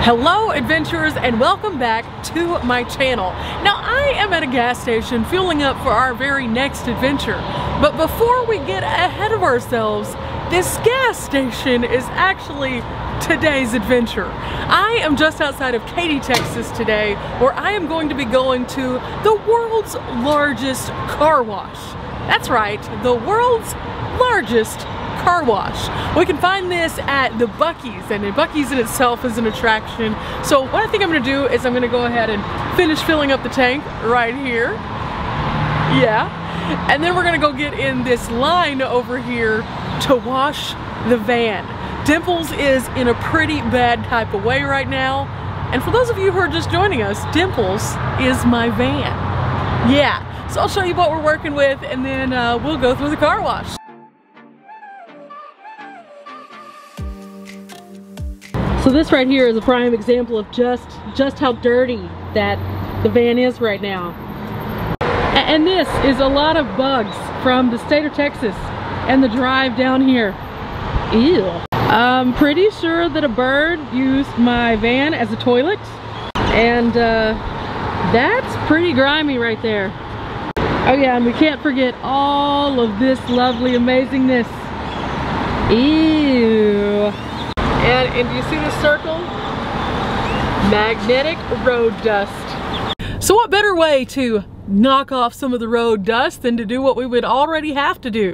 Hello adventurers, and welcome back to my channel. Now I am at a gas station fueling up for our very next adventure. But before we get ahead of ourselves, this gas station is actually today's adventure. I am just outside of Katy, Texas today, where I am going to be going to the world's largest car wash. That's right, the world's largest car wash. We can find this at the BUC-EE'S, and the BUC-ee's in itself is an attraction. So what I think I'm gonna do is I'm gonna go ahead and finish filling up the tank right here. Yeah. And then we're gonna go get in this line over here to wash the van. Dimples is in a pretty bad type of way right now. And for those of you who are just joining us, Dimples is my van. Yeah. So I'll show you what we're working with, and then we'll go through the car wash. So this right here is a prime example of just how dirty that the van is right now. And this is a lot of bugs from the state of Texas and the drive down here. Ew. I'm pretty sure that a bird used my van as a toilet, and that's pretty grimy right there. Oh yeah, and we can't forget all of this lovely amazingness. Ew. And do you see this circle? Magnetic road dust. So what better way to knock off some of the road dust than to do what we would already have to do?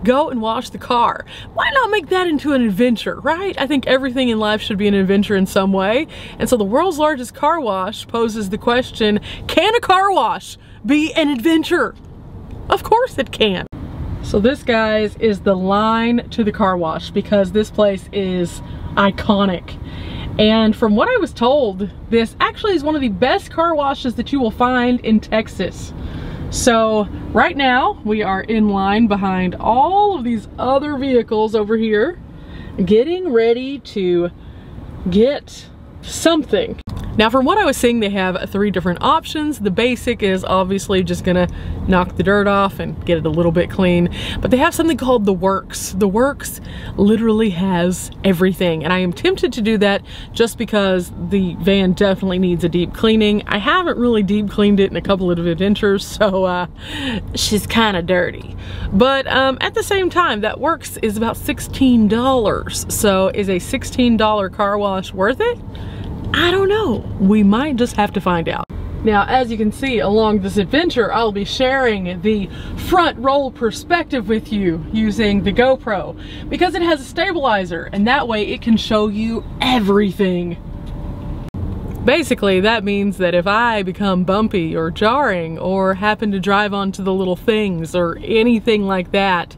Go and wash the car. Why not make that into an adventure, right? I think everything in life should be an adventure in some way. And so the world's largest car wash poses the question, can a car wash be an adventure? Of course it can. So this, guys, is the line to the car wash, because this place is iconic. And from what I was told, this actually is one of the best car washes that you will find in Texas. So right now we are in line behind all of these other vehicles over here, getting ready to get something. Now from what I was seeing, they have 3 different options. The basic is obviously just gonna knock the dirt off and get it a little bit clean. But they have something called the Works. The Works literally has everything. And I am tempted to do that just because the van definitely needs a deep cleaning. I haven't really deep cleaned it in a couple of adventures, so she's kind of dirty. But at the same time, that Works is about $16. So is a $16 car wash worth it? I don't know. We might just have to find out. Now, as you can see along this adventure, I'll be sharing the front roll perspective with you using the GoPro, because it has a stabilizer, and that way it can show you everything. Basically, that means that if I become bumpy or jarring or happen to drive onto the little things or anything like that,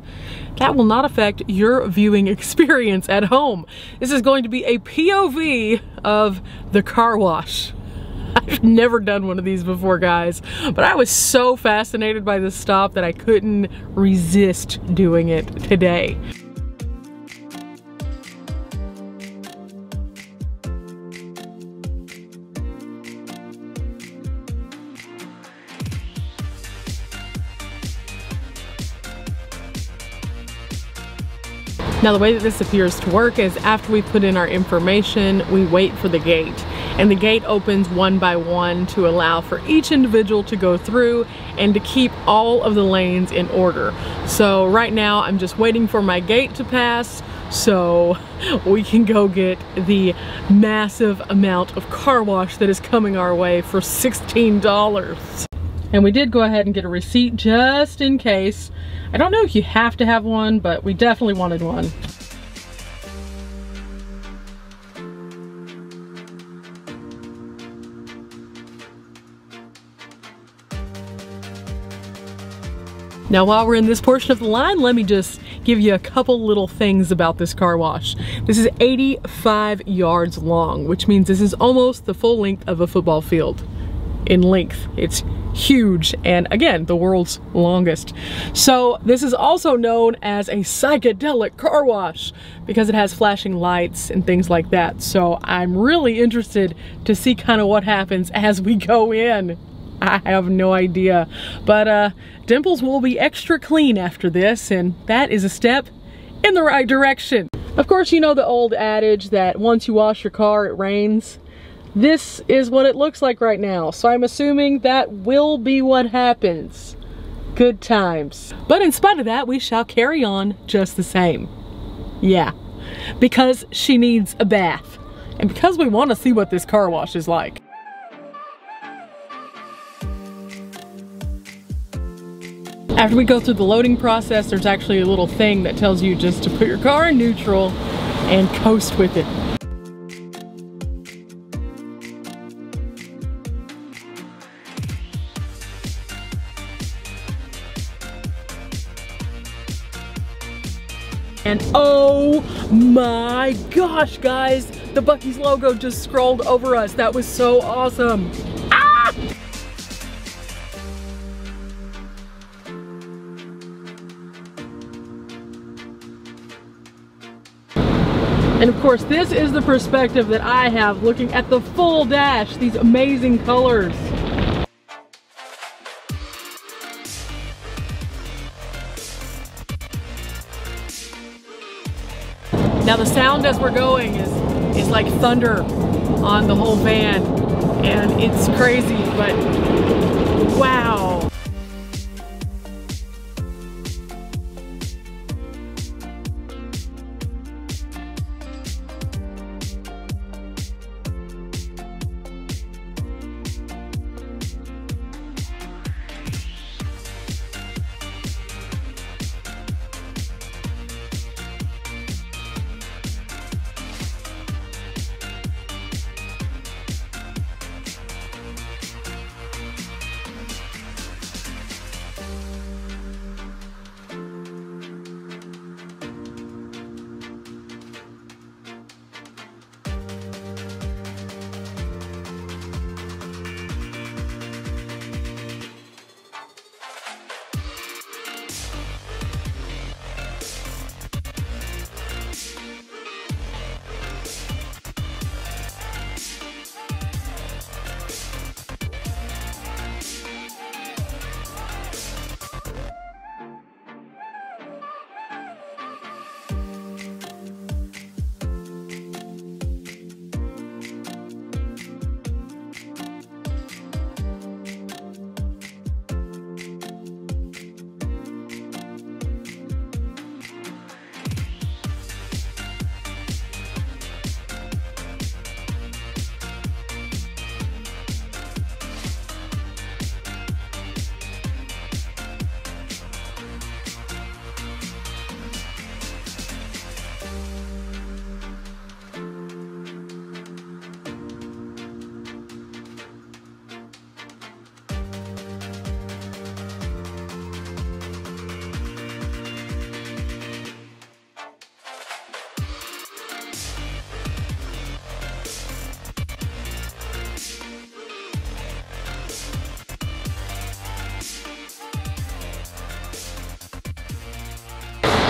that will not affect your viewing experience at home. This is going to be a POV of the car wash. I've never done one of these before, guys, but I was so fascinated by this stop that I couldn't resist doing it today. Now the way that this appears to work is after we put in our information, we wait for the gate. And the gate opens one by one to allow for each individual to go through and to keep all of the lanes in order. So right now I'm just waiting for my gate to pass so we can go get the massive amount of car wash that is coming our way for $16. And we did go ahead and get a receipt just in case. I don't know if you have to have one, but we definitely wanted one. Now while we're in this portion of the line, let me just give you a couple little things about this car wash. This is 85 yards long, which means this is almost the full length of a football field in length. It's huge, and again, the world's longest. So this is also known as a psychedelic car wash because it has flashing lights and things like that. So I'm really interested to see kind of what happens as we go in. I have no idea, but Dimples will be extra clean after this, and that is a step in the right direction. Of course, you know the old adage that once you wash your car, it rains. this is what it looks like right now. So I'm assuming that will be what happens. Good times. But in spite of that, we shall carry on just the same. Yeah, because she needs a bath. And because we want to see what this car wash is like. After we go through the loading process, there's actually a little thing that tells you just to put your car in neutral and coast with it. And oh my gosh, guys, the Buc-ee's logo just scrolled over us. That was so awesome. Ah! And of course, this is the perspective that I have looking at the full dash, these amazing colors. Now the sound as we're going is like thunder on the whole van, and it's crazy, but wow.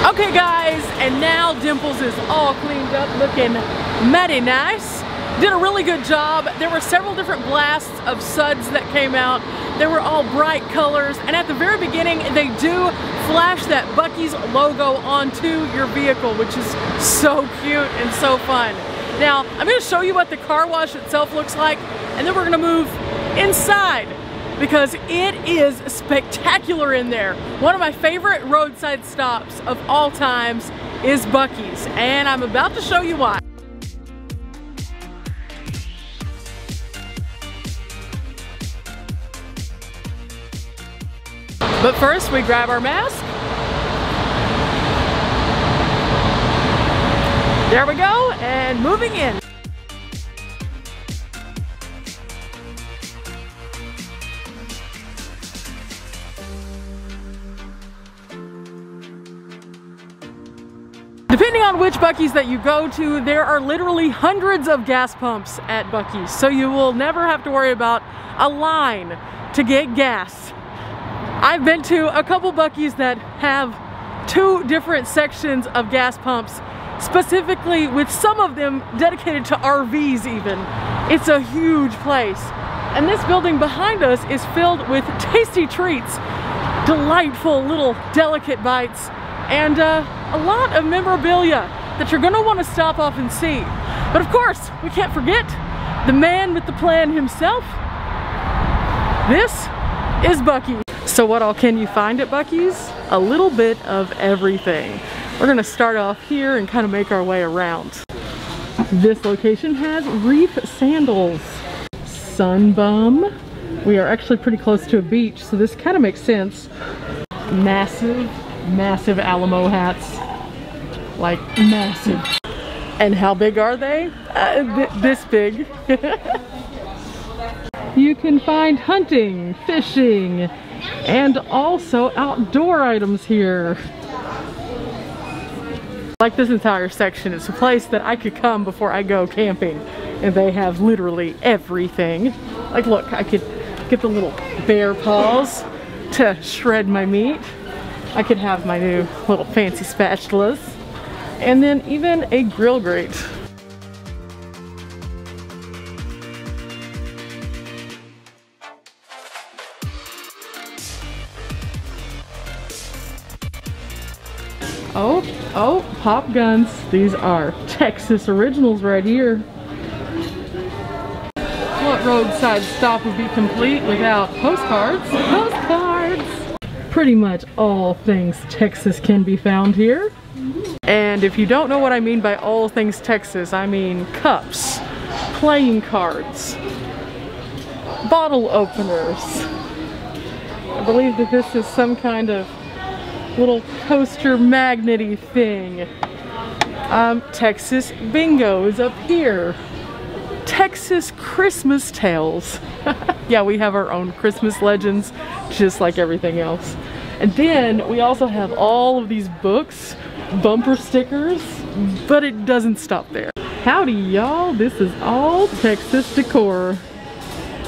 Okay guys, and now Dimples is all cleaned up, looking mighty nice. Did a really good job. There were several different blasts of suds that came out. They were all bright colors, and at the very beginning they do flash that Buc-ee's logo onto your vehicle, which is so cute and so fun. Now, I'm going to show you what the car wash itself looks like, and then we're going to move inside, because it is spectacular in there. One of my favorite roadside stops of all times is Buc-ee's, and I'm about to show you why. But first, we grab our mask. There we go, and moving in. Depending on which Buc-ee's that you go to, there are literally hundreds of gas pumps at Buc-ee's, so you will never have to worry about a line to get gas. I've been to a couple Buc-ee's that have 2 different sections of gas pumps, specifically with some of them dedicated to RVs even. It's a huge place. And this building behind us is filled with tasty treats, delightful little delicate bites, and a lot of memorabilia that you're gonna wanna stop off and see. But of course, we can't forget the man with the plan himself. This is Buc-ee. So what all can you find at Buc-ee's? A little bit of everything. We're gonna start off here and kind of make our way around. This location has reef sandals, Sunbum. We are actually pretty close to a beach, so this kind of makes sense. Massive, massive Alamo hats. Like massive. And how big are they? This big. You can find hunting, fishing, and also outdoor items here. Like this entire section, it's a place that I could come before I go camping, and they have literally everything. Like look, I could get the little bear paws to shred my meat. I could have my new little fancy spatulas, and then even a grill grate. Oh, pop guns. These are Texas originals right here. What roadside stop would be complete without postcards? Postcards! Pretty much all things Texas can be found here. And if you don't know what I mean by all things Texas, I mean cups, playing cards, bottle openers. I believe that this is some kind of little coaster magnet-y thing. Texas bingo is up here. Texas Christmas tales. Yeah, we have our own Christmas legends, just like everything else. And then we also have all of these books, bumper stickers, but it doesn't stop there. Howdy y'all, this is all Texas decor.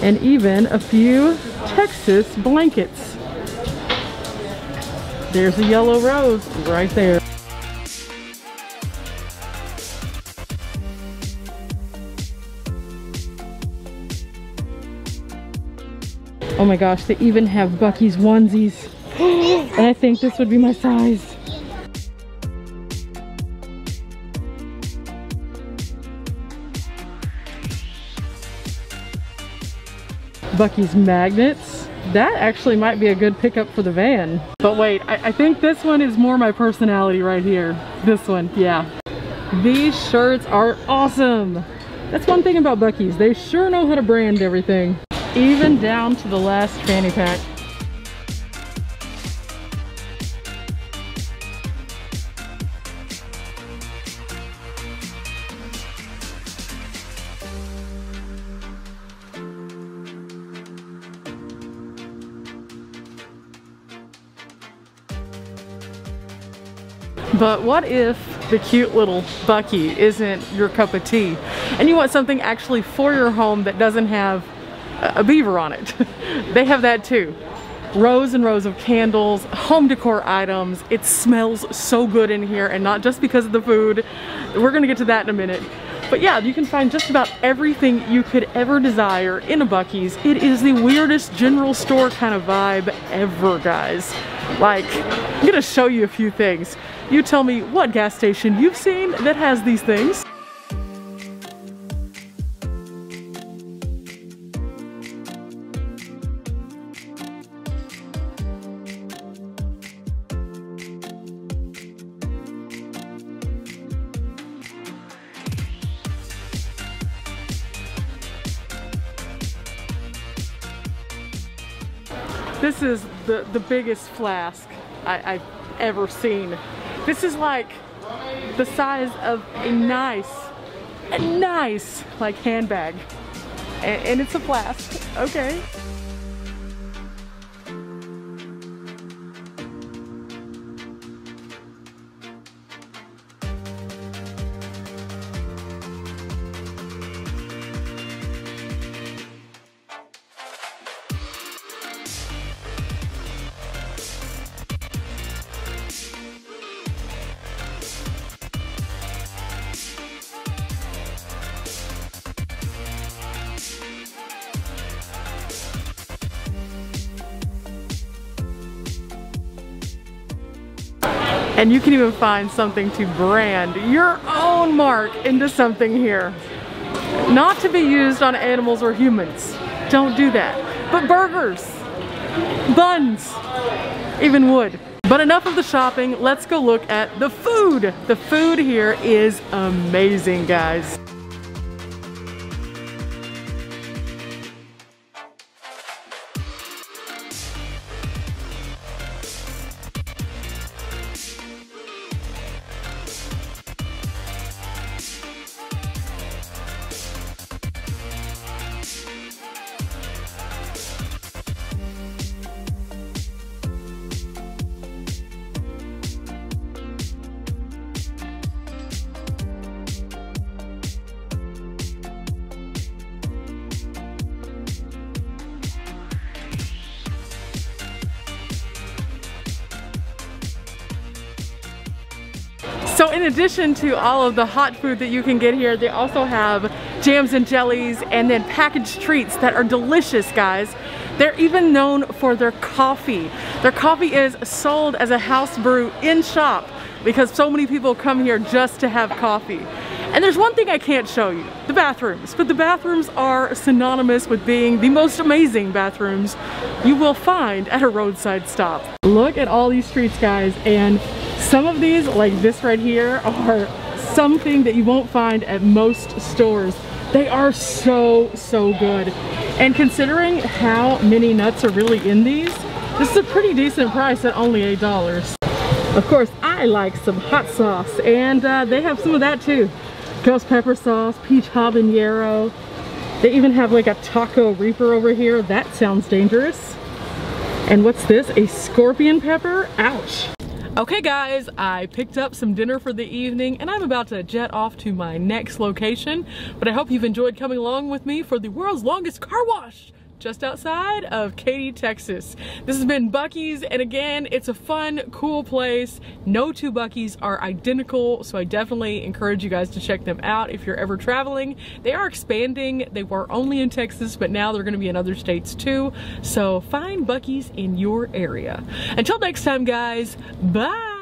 And even a few Texas blankets. There's a yellow rose right there. Oh my gosh, they even have Buc-ee's onesies. And I think this would be my size. Buc-ee's magnets. That actually might be a good pickup for the van. But wait, I think this one is more my personality right here. This one, yeah. These shirts are awesome. That's one thing about Buc-ee's. They sure know how to brand everything. Even down to the last fanny pack. But what if the cute little Buc-ee isn't your cup of tea and you want something actually for your home that doesn't have a beaver on it? They have that too. Rows and rows of candles, home decor items. It smells so good in here, and not just because of the food. We're gonna get to that in a minute. But yeah, you can find just about everything you could ever desire in a Buc-ee's. It is the weirdest general store kind of vibe ever, guys. Like, I'm gonna show you a few things. You tell me what gas station you've seen that has these things. This is the biggest flask I've ever seen. This is like the size of a nice like handbag, and it's a flask. Okay. And you can even find something to brand your own mark into something here. Not to be used on animals or humans. Don't do that. But burgers, buns, even wood. But enough of the shopping, let's go look at the food. The food here is amazing, guys. So in addition to all of the hot food that you can get here, they also have jams and jellies and then packaged treats that are delicious, guys. They're even known for their coffee. Their coffee is sold as a house brew in shop because so many people come here just to have coffee. And there's one thing I can't show you, the bathrooms. But the bathrooms are synonymous with being the most amazing bathrooms you will find at a roadside stop. Look at all these streets, guys, and some of these, like this right here, are something that you won't find at most stores. They are so, so good. And considering how many nuts are really in these, this is a pretty decent price at only $8. Of course, I like some hot sauce, and they have some of that too. Ghost pepper sauce, peach habanero. They even have like a taco reaper over here. That sounds dangerous. And what's this? A scorpion pepper? Ouch. Okay guys, I picked up some dinner for the evening and I'm about to jet off to my next location, but I hope you've enjoyed coming along with me for the world's longest car wash just outside of Katy, Texas. This has been Buc-ee's, and again, it's a fun, cool place. No two Buc-ee's are identical, so I definitely encourage you guys to check them out if you're ever traveling. They are expanding. They were only in Texas, but now they're gonna be in other states too. So find Buc-ee's in your area. Until next time, guys, bye!